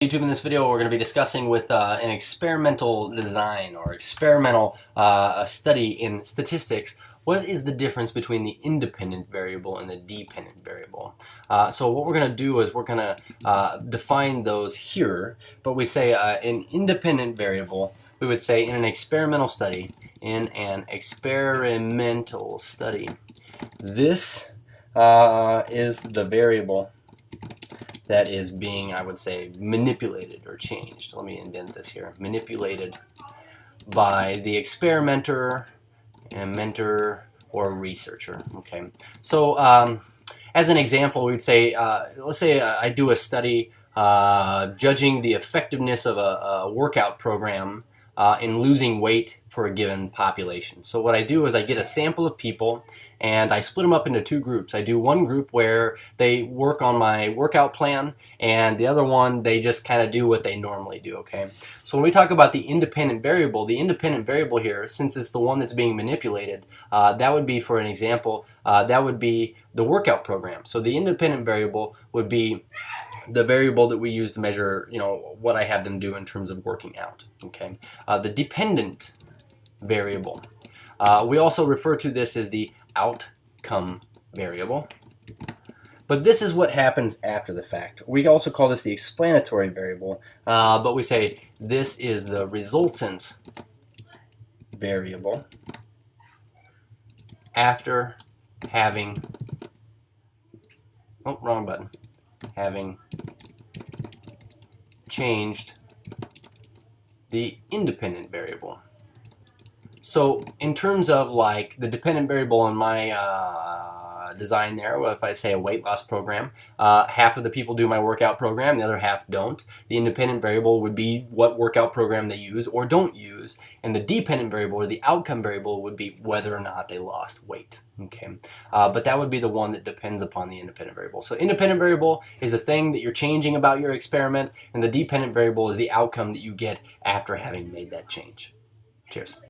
YouTube, in this video we're going to be discussing with an experimental design or experimental study in statistics. What is the difference between the independent variable and the dependent variable? So what we're going to do is we're going to define those here, but we say an independent variable, we would say in an experimental study, this is the variable that is being, I would say, manipulated or changed. Let me indent this here. Manipulated by the experimenter and mentor or researcher. Okay. So as an example, we would say, let's say I do a study judging the effectiveness of a workout program in losing weight for a given population. So what I do is I get a sample of people and I split them up into two groups. I do one group where they work on my workout plan, and the other one they just kind of do what they normally do. Okay. So when we talk about the independent variable here, since it's the one that's being manipulated, that would be, for an example, that would be the workout program. So the independent variable would be the variable that we use to measure, what I have them do in terms of working out. Okay. The dependent variable, we also refer to this as the outcome variable. But this is what happens after the fact. We also call this the explanatory variable, but we say this is the resultant variable after having, oh, wrong button, having changed the independent variable. So in terms of like the dependent variable in my design there, well, if I say a weight loss program, half of the people do my workout program, the other half don't. The independent variable would be what workout program they use or don't use, and the dependent variable or the outcome variable would be whether or not they lost weight. Okay, but that would be the one that depends upon the independent variable. So independent variable is a thing that you're changing about your experiment, and the dependent variable is the outcome that you get after having made that change. Cheers.